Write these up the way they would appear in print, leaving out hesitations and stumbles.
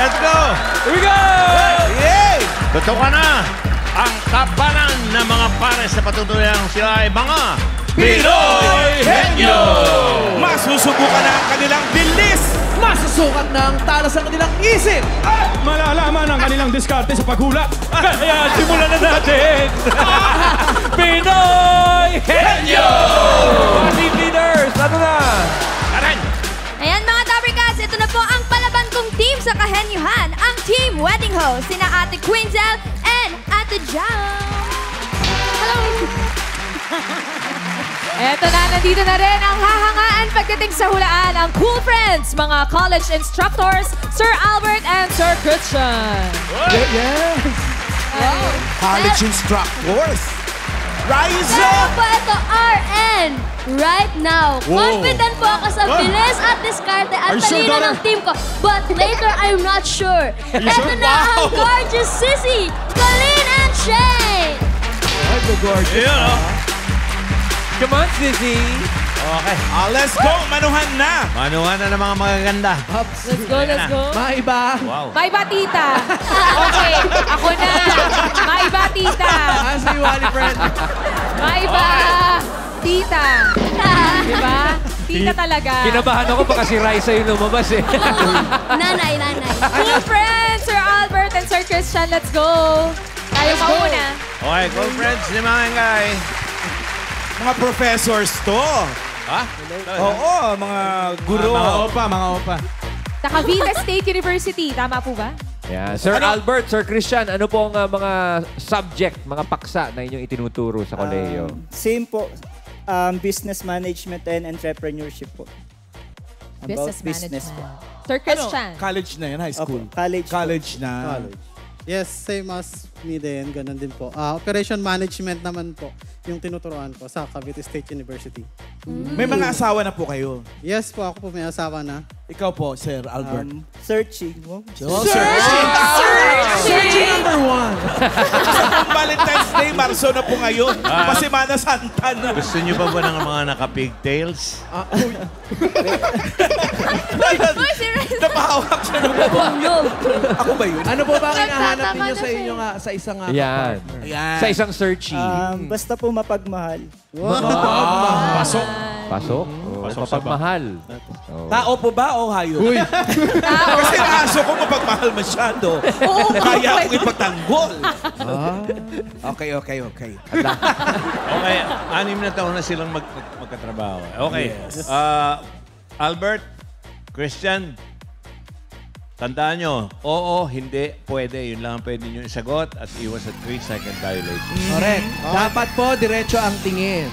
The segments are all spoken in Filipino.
Let's go! Here we go! Yay! Totoo ka na! Ang kapanan ng mga pares sa patutulang sila ay mga Pinoy Henyo! Masusubukan na ang kanilang bilis! Masusukat ng talas ang kanilang isip! At malalaman ang kanilang diskarte sa paghula. Kaya simulan na natin! Pinoy Henyo! Mga team leaders, ano na? Karen! Ayan mga Dabrikas, ito na po ang palaban kong team sa kahenyuhan. Ang Team Wedding Host, sina Ate Quinzel and Ate Jam. Hello! Eto na, nandito na rin ang hahangaan pagdating sa hulaan. Ang cool friends, mga college instructors, Sir Albert and Sir Christian. Yes! College instructors! Rise Pero up! po ito, RN, right now. Confident po ako sa bilis at diskarte at talino ng team ko. But later, I'm not sure. Ito na ang gorgeous Sissy, Colleen and Shane. Ay, the gorgeous. Ayan, oh. Come on, Sissy! Okay. Let's go! Manuhan na! Manuhan na ng mga magaganda. Ups. Let's go, let's go. Maiba. Wow. Maiba, tita. Okay, ako na. Maiba, tita. Ah, si Wally friend. Maiba, tita. Diba? Tita talaga. Kinabahan ako, baka si Raisa yung lumabas eh. Nanay. Cool friends, Sir Albert and Sir Christian, let's go. Tayo mauna. Okay, cool friends, limang guy. Mga professors to. Ha? Oo, mga guro. Mga opa. Sa Cavite State University, tama po ba? Yeah. Sir Albert, Sir Christian, ano po ang mga subject, mga paksa na inyong itinuturo sa kolehiyo? Same po. Business management and entrepreneurship po. About Business po. management. Sir Christian. College na yan, high school. Opo, college po. College na. Yes, same as me din. Ganun din po. Operation management naman po yung tinuturuan ko sa Cavite State University. May mga asawa na po kayo. Yes po, ako po may asawa na. Ikaw po, Sir Albert. Searching. Searching Number one. Ang Valentine's Day, Marso na po ngayon. Pasimana Santa na. Gusto niyo ba ng mga naka-pigtails? Napahawak siya ng babae. Ako ba yun? Ano po ba ang hinahanap ninyo sa inyo nga, sa isang Yan. partner? Ayan. Sa isang searchy. Basta po mapagmahal. Pasok? Pasok sa Mapagmahal. Tao po ba o hayop? Uy. Kasi ang aso ko mapagmahal masyado. Kaya akong ipagtanggol. Okay. Okay, 6 na taon na silang magkatrabaho. Okay. Yes. Albert, Christian, tandaan nyo, oo, hindi, pwede. Yun lang ang pwede nyo isagot at iwas sa 3-second violation. Correct. Dapat po, diretso ang tingin.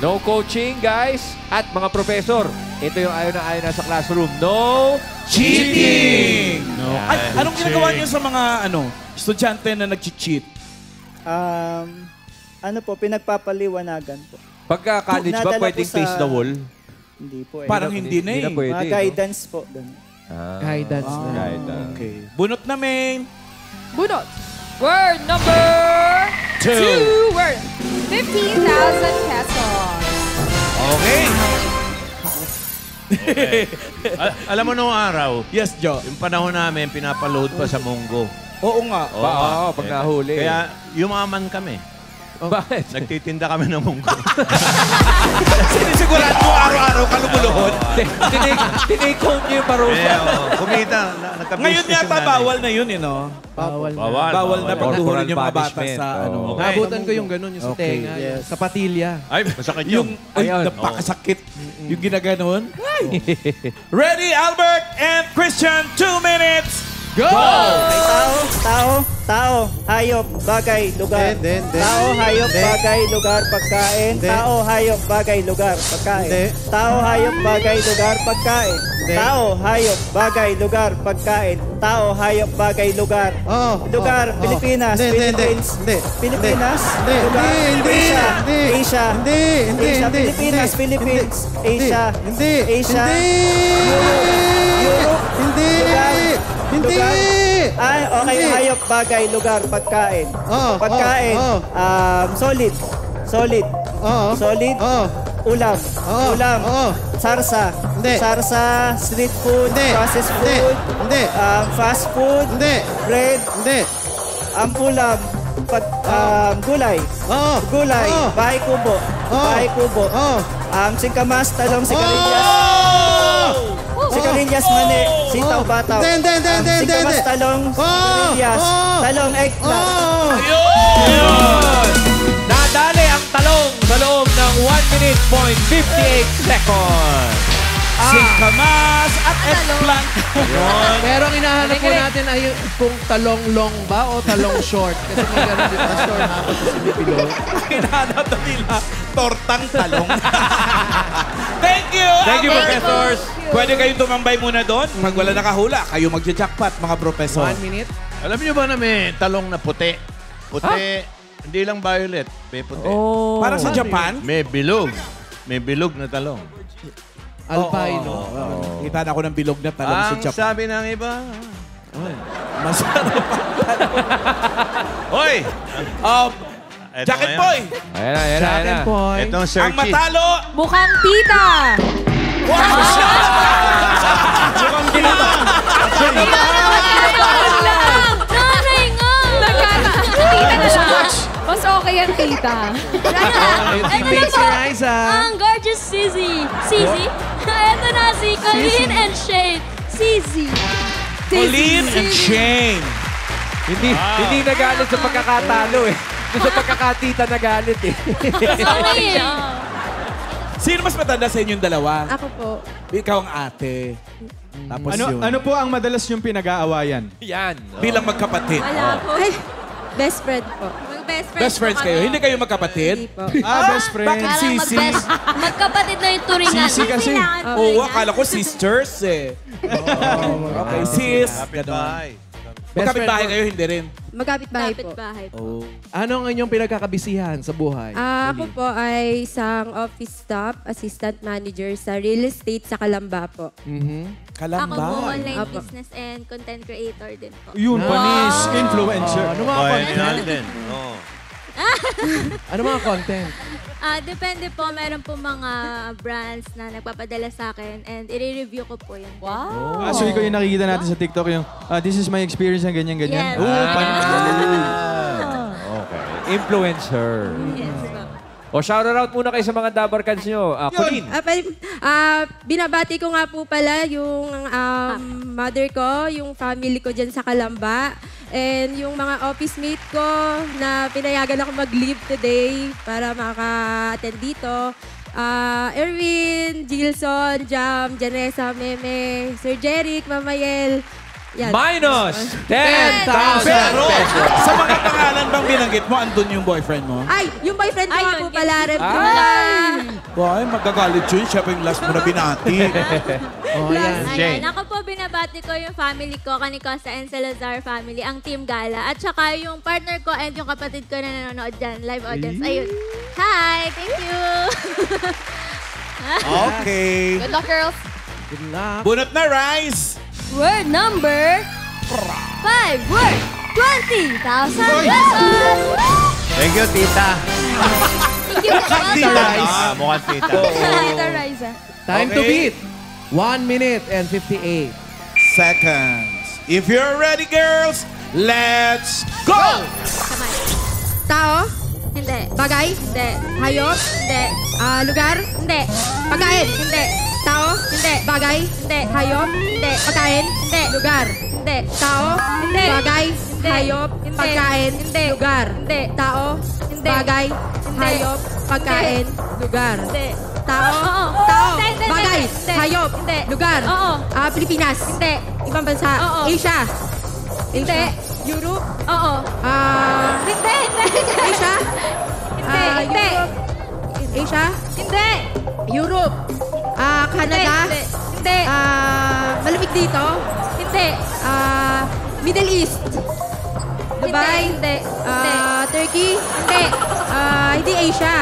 No coaching, guys. At mga professor, ito yung ayaw na sa classroom. No Cheating! Ay, anong cheating. ginagawa niyo sa mga estudyante na nag-cheat? Pinagpapaliwanagan po. Pagka college ba, Nadala pwedeng po sa- face the wall? Hindi po eh. Parang hindi na eh. pwede. Mga guidance po. Ganun. Guidance na. Guidance. Okay. Bunot na, main. Bunot. Word number 2. Word. 15,000 pesos. Okay. Alam mo noong araw, Yes, Joe. yung panahon namin, pinapaload pa sa Munggo. Oo nga. Oo, pag nahuli. Kaya yumaman kami. Bakit? Nagtitinda kami ng Munggo. Sinisigurado mo araw-araw ka lumuluhod. Tinake home niyo yung parusa. Kaya kumita. Ngayon yata bawal na yun, Bawal na. Bawal na pagduhurin yung mga bata punishment. sa Oo. Okay. Nabutan ko yung ganun, yung sa Okay. tenga, yung sa patilya. Ay, masakit Yung, yun. ay, napakasakit. Yung ginaganon. Ready, Albert and Christian, 2 minutes. Go! Tao, hayop, bagay, lugar. Hindi. Tao, hayop, Hindi. bagay, lugar, pagkain. Hindi. Tao, hayop, bagay, lugar, pagkain. Hindi. Tao, hayop, bagay, lugar, pagkain. Hindi. Tao, hayop, bagay, lugar, pagkain. Tao, hayop, bagay, lugar. Lugar, Pilipinas, Philippines. Pilipinas, Hindi. lugar, Hindi. Asia, Hindi. Asia, Hindi. Asia, Hindi. Pilipinas, Hindi. Philippines, Asia, Hindi. Asia, Hindi. Hindi. Hindi. lugar. Ay, okay, Hindi. hayop, bagay, lugar, pagkain. Oo, Pagkain, oo, solid. Solid. Oo. Solid. Oo. Ulam. Ulam. Sarsa. Hindi. Sarsa, street food, processed food. Hindi. Fast food. Hindi. Bread. Hindi. Ulam. Gulay. Gulay. Bahay kubo. Bahay kubo. Singkamas, talong, sigarilyas. Sigarilyas, mani. Sitaw, bataw. Hindi. Singkamas, talong, sigarilyas. Talong, eggplant. Yun! Nadali ang talong sa loob ng 1 minute point 58 seconds. Singkamas at eggplant. Pero ang hinahanap po natin ay kung talong long ba o talong short. Kasi may gano'n din na short na ako sa Bipilong. Hinahanap na nila tortang talong. Thank you, Thank you, Albert. professors. Pwede kayong tumambay muna doon. Pag wala nakahula, kayo magja-jackpot, mga professor. 1 minute. Alam niyo ba na may talong na puti? Puti, hindi lang violet, may puti. Para sa Japan, May bilog. May bilog na talong. Albino. kita na ako ng bilog na talong sa Ang Japan. sabi ng iba, Masarap. Hoy! Eto Jacket ngayon. boy! Ayan na. Point. Itong Ang searchy. matalo! Mukhang tita. Nanay nga! Tita na lang. Mas okay ang tita. Team Thanks, Riza. Ang gorgeous Sissy. Sissy? Ito na si Colleen and Shane. Sissy. Colleen and Shane. Hindi nagalit sa pagkakatalo eh. Doon sa pagkakatita nagalit eh. Sorry. Sino mas matanda sa inyong dalawa? Ako po. Ikaw ang ate. Tapos yun. Ano po ang madalas yung pinag-aawayan? Yan. Bilang magkapatid. Wala po. Ay, best friend po. Best friends kayo? Hindi kayo Hindi magkapatid? po. Best friend. Bakit Parang sisi? magkapatid na yung turingan. Sisi kasi. Oo, akala ko sisters eh. Okay, sis. Kapitbahay. Magkapit-bahay kayo, hindi rin. Magkapit-bahay po. Ano ang inyong pinagkakabisihan sa buhay? Ako po ay isang office staff, assistant manager sa real estate sa Kalamba po. Kalamba. online business and content creator din po. Yun, panis, influencer. Ano mga Pwede content? yan din. Oo. Ano mga content? Depende po, meron po mga brands na nagpapadala sa akin and i-review ko po yun. Wow. So ikaw yung nakikita natin sa TikTok yung, this is my experience ng ganyan-ganyan. Yes. Okay. Influencer. Yes po. O shoutout muna kayo sa mga Dabarkans nyo. Colleen. Binabati ko nga po pala yung mother ko, yung family ko dyan sa Kalamba, and yung mga office mate ko na pinayagan ako mag-leave today para maka-attend dito. Erwin, Gilson, Jam, Janessa, Meme, Sir Jeric, Mamayel. Yan. Minus 10,000 Pero, pesos. sa mga pangalan bang binanggit mo, andun yung boyfriend mo? Ay, yung boyfriend ko nga po pala, Rem. Boy, magagalit yun. Siya pa yung last mo na binati. Ayan, ako po binabati ko yung family ko, Kanicosta and Salazar family, ang Team Gala. At saka yung partner ko and yung kapatid ko na nanonood dyan, live audience. Ayun. Hi! Thank you! Okay. Good luck, girls. Good luck. Bunot na, Rise! Word number 5. Word 20,000 pesos. Thank you, tita. Thank you. Tita. Mukhang tita. Tita Riza. Time to beat. 1 minute and 58. Seconds. If you're ready, girls, let's go! Tao, Hindi. bagay, Hindi. hayop, Hindi. lugar, Hindi. pagkain. Hindi. Tao, Hindi. bagay, Hindi. hayop, Hindi. pagkain, Hindi. lugar. Hindi. Tao, Hindi. bagay, Hindi. hayop, Hindi. pagkain, Hindi. lugar. Hindi. Tao, Hindi. bagay, Hindi. hayop, pagkain, lugar. Hindi. Tao, Oo. tao, Hindi, hindi, bagay, hindi. hayop, Hindi. lugar. Oo. Pilipinas. Hindi. Ibang bansa. Oo. Asia. Hindi. Europe. Oo. Hindi. Hindi. Asia. Hindi. Europe. Asia. Hindi. Europe. Canada. Hindi. Hindi. Malamig dito. Hindi. Middle East. Dubai. Hindi. Hindi. Turkey. Hindi. Hindi Asia.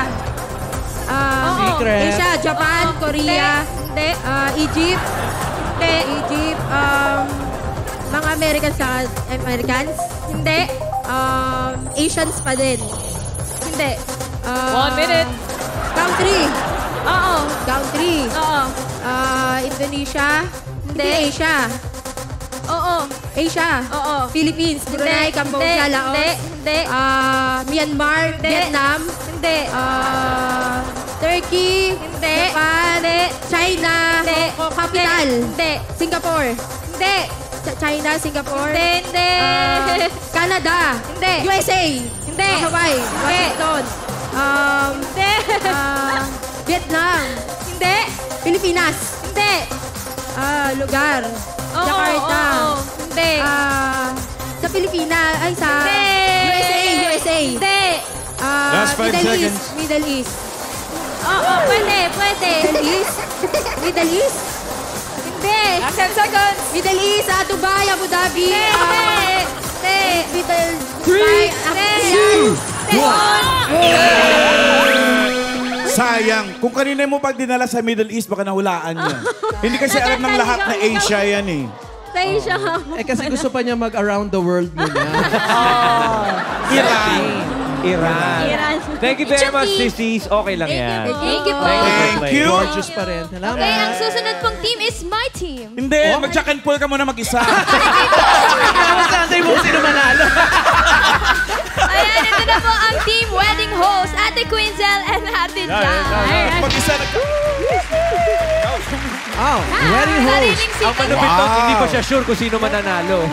Secret. Asia, Japan, Korea, Hindi. Egypt. Hindi. Egypt. Mga Americans. Hindi. Asians pa din. Hindi. 1 minute. Country. Oo. Country. Oo. Indonesia. Hindi. Asia. Oo. Asia. Oo. Philippines. Brunei, Cambodia, Laos. Hindi. Myanmar. Vietnam. Hindi. Turkey. Hindi. Japan. Hindi. China. Hindi. Capital. Hindi. Singapore. Hindi. China, Singapore. Hindi. Canada. Hindi. USA. Hindi. Hawaii. Washington. Hindi. Vietnam. Hindi. Pilipinas. Hindi. Lugar. Jakarta. Hindi. Sa Pilipinas. Ay, sa Hindi. USA. Hindi. Last 5 seconds. Middle East. Oo, pwede. Middle East? Middle East? Hindi. Last 10 seconds. Middle East, Dubai, Abu Dhabi. Hindi. Middle 3, 2, 1. Sayang. Kung kanina mo pag dinala sa Middle East, baka nahulaan niya. Hindi kasi alam ng lahat na Asia yan eh. Sa Asia. Kasi gusto pa niya mag-around the world muna. Iran. Iran. Thank you very much, sissies. Okay lang yan. Thank you po. Thank you. Gorgeous pa rin. Salamat. Okay, ang susunod pong team is my team. Hindi, mag-jack and pull ka muna mag-isa. Masantay mo sino manalo. Ayan, ito na po ang team wedding host, Ate Quinzel and Ate Jan. Mag-isa na Wedding host. Ang manupit doon, hindi pa siya sure kung sino mananalo.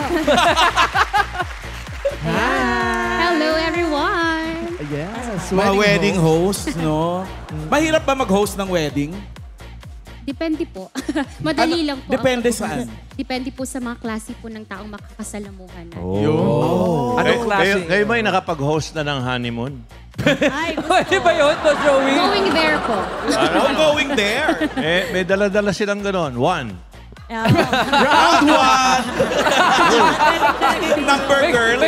Hello, everyone. Yes. mga wedding host, no? Mahirap ba mag-host ng wedding? Depende po. Madali lang po. Depende saan? Depende po sa mga klase po ng taong makakasalamuhan natin. Anong klase? Kayo ba nakapag-host na ng honeymoon? Ay, Pwede ba yun, Boss Joey? Going there po. I'm going there. May dala-dala silang gano'n. 1. Round 1. Number girl.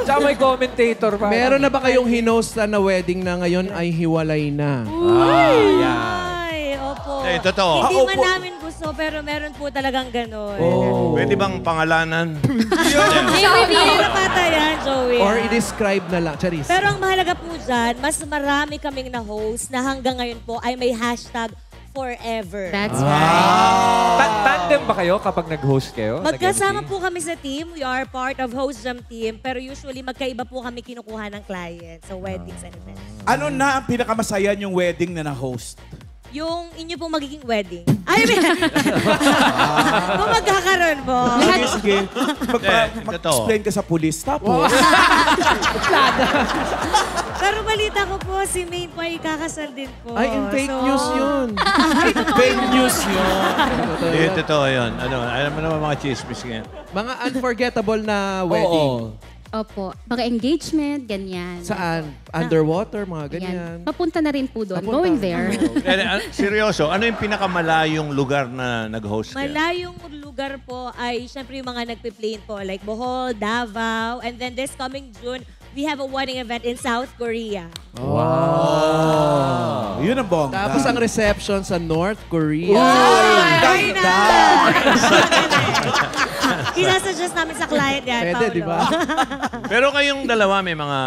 Tsaka may commentator pa. Meron na ba kayong hinostan na wedding na ngayon ay hiwalay na? Ay, opo. Totoo. Hindi man namin gusto, pero meron po talagang gano'n. Pwede bang pangalanan? Mahirap ata yan, Joey. Or i-describe na lang. Charis. Pero ang mahalaga po dyan, mas marami kaming na-host na hanggang ngayon po ay may hashtag forever. That's right. Tandem ba kayo kapag nag-host kayo? Magkasama po kami sa team. We are part of Host Jam team. Pero usually, magkaiba po kami kinukuha ng client sa weddings and events. Ano na ang pinakamasaya yung wedding na na-host? Yung inyo pong magiging wedding. Ay, kung magkakaroon po. Sige. Mag-explain ka sa pulis. Tapos. Pero balita ko po, si Maine po ay kakasal din po. Ay, fake news yun. Fake news yun. Totoo yun. Alam mo naman mga chismis ngayon. Mga unforgettable na wedding. Opo. Mga engagement, ganyan. Saan? Underwater, mga ganyan. Papunta na rin po doon. Going there. Seryoso, ano yung pinakamalayong lugar na nag-host kayo? Malayong lugar po ay syempre yung mga nagpe-plane po like Bohol, Davao, and then this coming June, we have a wedding event in South Korea. Wow! Yun ang bongga. Tapos ang reception sa North Korea. Ganda! Kinasuggest namin sa client yan, Pwede, Paolo. di ba? Pero kayong dalawa may mga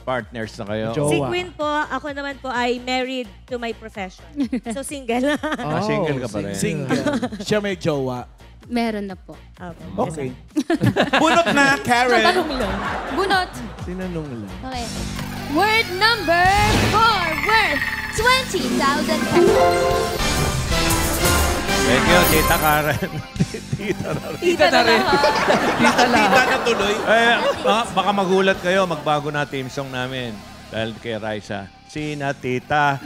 partners na kayo? Si Queen po, ako naman po ay married to my profession. So single. Single ka pa rin. Single. Siya may jowa. Meron na po. Okay. Bunot na, Karen. Bunot. Tinanong lang. Okay. Word number 4, worth 20,000 pesos. Thank you, Tita Karen. Tita na rin. Tita na rin. Tita lang. Tita na tuloy. Baka magulat kayo, magbago na team song namin. Dahil kay Raisa. Sina Tita.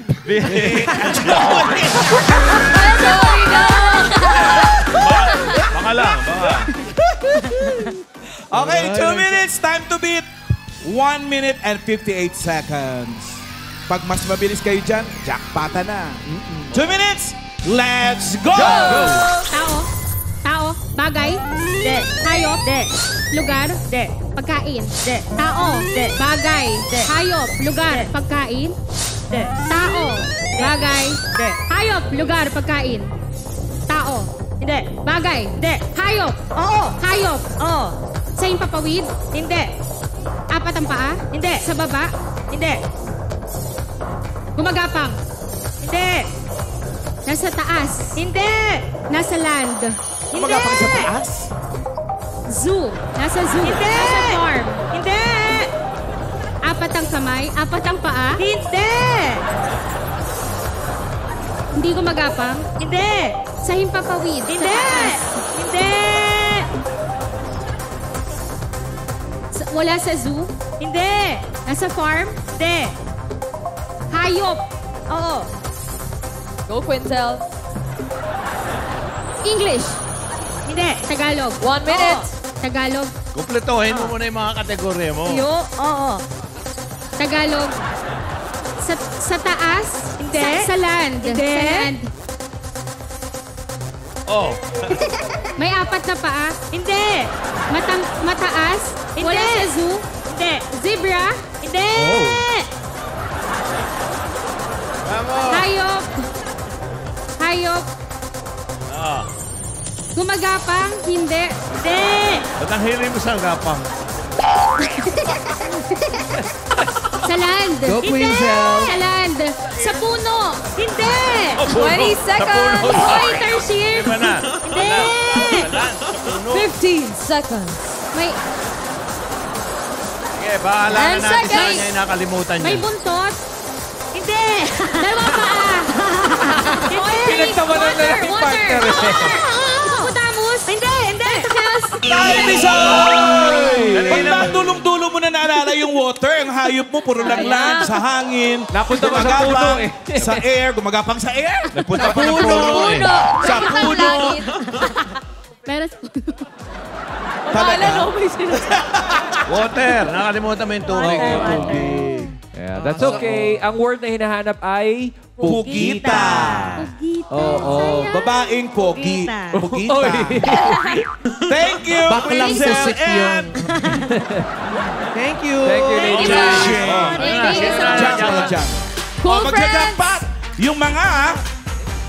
Baka lang, baka. Okay, 2 minutes. Time to beat. 1 minute and 58 seconds. Pag mas mabilis kayo dyan, jackpota na. 2 minutes. Let's go! Tao. Bagay. De. Hayop. De. Lugar. De. Pagkain. De. Tao. De. Bagay. De. Hayop. Lugar. De. Pagkain. De. Tao. Bagay. De. Hayop. Lugar. Pagkain. Tao. Hindi. Bagay. Hindi. Hayop. Oo. Hayop. Oo. Sa impapawid. Hindi. Apat ang paa. Hindi. Sa baba. Hindi. Gumagapang. Hindi. Nasa taas. Hindi. Nasa land. Magapang sa taas? Zoo. Nasa zoo. Hindi. Nasa farm. Hindi. Apat ang kamay. Apat ang paa. Hindi. Hindi gumagapang. Hindi. Sa himpapawid. Hindi. Sa taas. Hindi. Wala sa zoo. Hindi. Nasa farm. Hindi. Hayop. Oo. Go, Quintel. English. Hindi. Tagalog. 1 minute. Tagalog. Kumpletuhin mo muna yung mga kategorya mo. Oo. Tagalog. Sa taas. Hindi. Sa land. Hindi. Sa land. Oh. May apat na paa. Hindi. Mataas. Hindi. Wala sa zoo. Hindi. Zebra. Hindi. Hayop. Hayop. Ah. Gumagapang. Hindi. Hindi. Ba't ang hiling mo sa gapang? Sa land. Go, Quinzel. Sa land. Sa puno. Hindi. 20 seconds. Waitership. Iba na. Hindi. 15 seconds. May Sige, bahala na And natin sa seconds. kanya yung nakalimutan niya. may buntot. Hindi. Dalawang paa. Pinagtawanan na lang yung partner eh. Hippopotamus. Hindi. Time is up! Pag natulong-tulong mo na naalala yung water, ang hayop mo, puro lang land, sa hangin. Napunta pa sa puno gumagapang eh. Sa air, gumagapang sa air. Nagpunta pa ng puno eh. Sa puno. Meron sa puno. Talaga? Water. Nakalimutan mo yung tubig. Yeah, that's okay. Ang word na hinahanap ay Pugita. Oo. Babaeng pogi. Pugita. Thank you, Baklang Quinzel susik yun. and... Thank you. Thank you, Lady. Thank you so much. Cool Magja-jackpot yung mga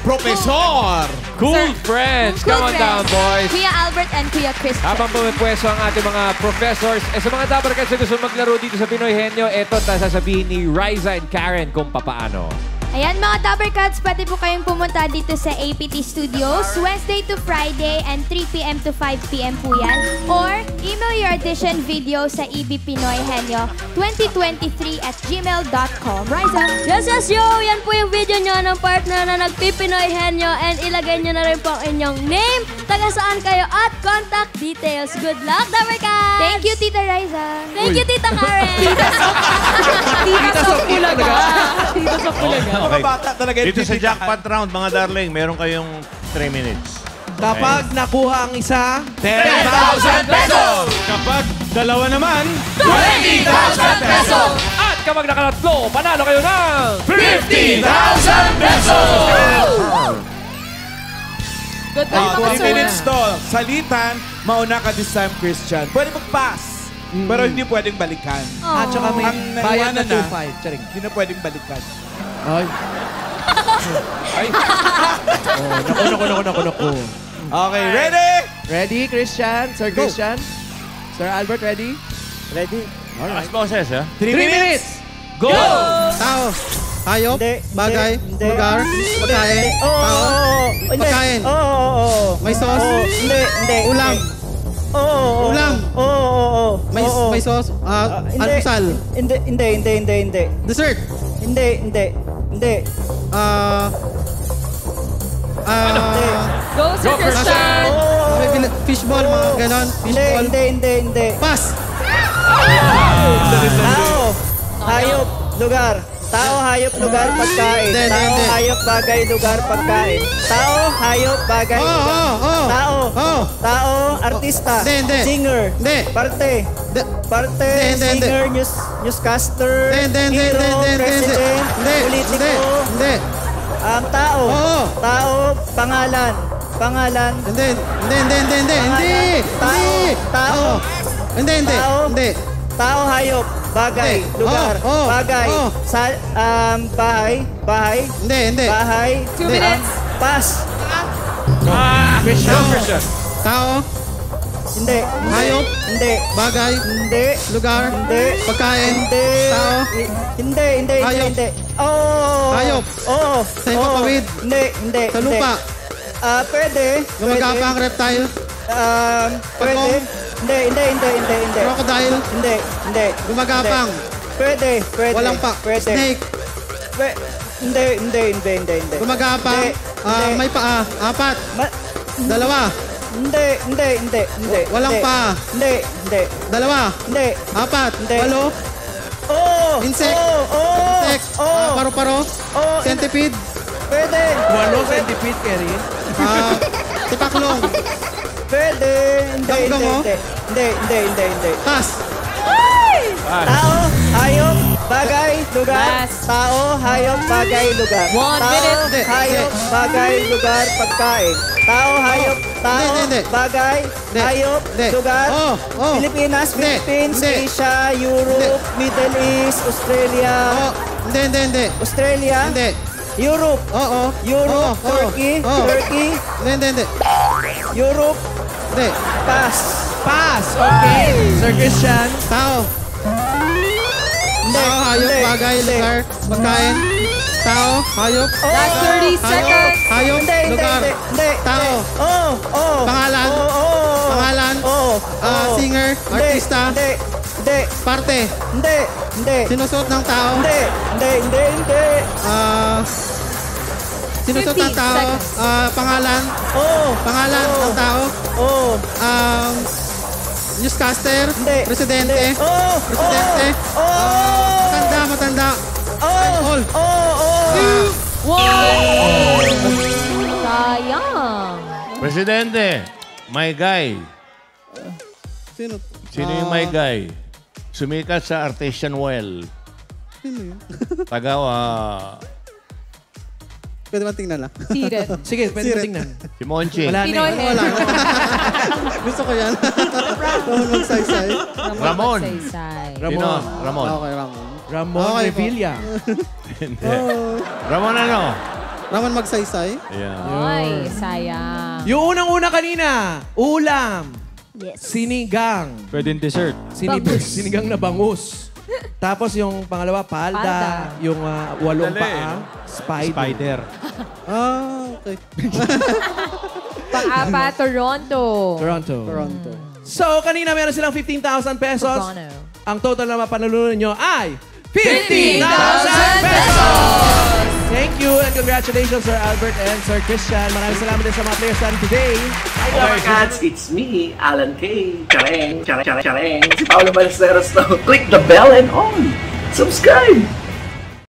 profesor. Cool friends. Come on down, boys. Kuya Albert and Kuya Christian. Habang pumipwesto ang ating mga professors, sa mga dapat kasi gusto maglaro dito sa Pinoy Henyo, eto sasabihin ni Riza and Karen kung papaano. Ayan mga Dabbercats, pwede po kayong pumunta dito sa APT Studios Wednesday to Friday and 3 p.m. to 5 p.m. po yan. Or email your audition video sa ebpinoyhenyo2023@gmail.com. Riza? Yes, yo! Yan po yung video nyo ng partner na nagpipinoy henyo and ilagay nyo na rin po ang inyong name, taga saan kayo at contact details. Good luck, Dabbercats! Thank you, Tita Riza. Thank you, Tita Karen! Tita sa Pulaga. Tita sa Pulaga. Mga bata talaga. Dito sa jackpot round, mga darling, meron kayong 3 minutes. Kapag nakuha ang isa, 10,000 pesos! Kapag dalawa naman, 20,000 pesos! At kapag nakatatlo, panalo kayo ng 50,000 pesos! Good luck, mga 3 sir. minutes to. Salitan, mauna ka this time, Christian. Pwede mag-pass. Pero hindi pwedeng balikan. at saka may Ang bayad na naiwanan 2.5. Charing. Hindi na pwedeng balikan. Ay. Ay, Naku. Okay, ready? Ready, Christian? Sir Christian? Sir Albert, ready? Ready? As boses, ha? 3 minutes. go! Tao. Hayop. Hindi, Bagay. hindi, Lugar. hindi, Pagkain. hindi. Oo, Tao. oo, oo. Hindi. Pagkain. Oo. May sauce? Oo, hindi. Ulam. Oo. Ulam. Oo. May sauce. Almusal. Hindi. Dessert. Hindi. Go, Sir Christian. Fishball, mga ganon. Fishball. Hindi. Pass. Tao. Hayop. Lugar. Tao, hayop, lugar, pagkain. Hindi. Tao, hayop, bagay, lugar, pagkain. Tao, hayop, bagay, lugar. Tao, artista. Hindi. Singer. Hindi. Parte. Hindi. Singer, newscaster. Hero, president, politiko. Hindi. Tao. Oo. Tao, pangalan. Hindi. Tao. Hindi. Tao, hayop, bagay, lugar, bagay. Bahay. Hindi. Bahay. 2 minutes. Pass. Christian. Tao. Hindi. Hayop? Hindi. Bagay? Hindi. Lugar? Hindi. Pagkain? Hindi. Tao? Hindi. Hayop? Hindi. Oh. Hayop? Oo. Sa ipapawid? Hindi. Sa lupa? Pwede. Gumagapang reptile? Pwede. Hindi. Crocodile? Hindi. Gumagapang? Pwede. Walang pa? Pwede. Snake? Hindi. Gumagapang? May paa? 4? 2? Hindi. Walang paa? Hindi. 2? Hindi. 4? Hindi. 8? Insect? Insect? Paru-paro? Centipede? Pwede. 8 centipede, Kerry. Tipaklong? Pwede. Hindi. Pass? Tao, hayop, bagay, lugar. Tao, hayop, bagay, lugar. 1 minute. Tao, hayop, bagay, lugar, pagkain. Tao, hayop, bagay, hayop, lugar. Pilipinas, Philippines, Asia, Europe, Middle East, Australia. Hindi. Australia? Hindi. Europe? Europe, Turkey? Hindi. Europe? Hindi. Pass. Okay. Sir Christian. Tao? Tao, hayop, bagay, lugar, pagkain. Tao, hayop. Last 30 seconds. Hayop, lugar. Tao. Pangalan. Pangalan. Singer, artista. Hindi. Parte. Hindi. Sinusuot ng tao. Hindi. Sinusuot ng 15 tao. seconds. Pangalan. Pangalan ng tao. Newscaster. Presidente. Presidente. Matanda. All. 1. Sayang. Presidente, my guy. Sino? Sino yung my guy? Sumikat sa Artesian Well. Sino yun? Taga, Pwede ba tingnan lang? Siren. Sige, pwede mo tingnan. si Monchi. Wala Pinoy na. Wala. Gusto ko yan. Ramon magsaysay. Ramon. Ramon. Sino? Ramon. Okay, Ramon. Ramon Okay po. Revilla. Hindi. Ramon ano? Ramon magsaysay. Yeah. Ay, sayang. Yung unang-una kanina, ulam. Yes. Sinigang. Pwede yung dessert. Sinigang na bangus. Tapos yung pangalawa, palda. Yung 8 paa, spider. Okay. Pang-apat, Toronto. Toronto. So, kanina meron silang 15,000 pesos. Toronto. Ang total na mapanalunan nyo ay 50,000 pesos! Thank you and congratulations, Sir Albert and Sir Christian. Maraming salamat din sa mga players natin today. Hi, Lover Cats! It's me, Alan K. Chareng! Si Paolo Ballesteros to. Click the bell and on! Subscribe!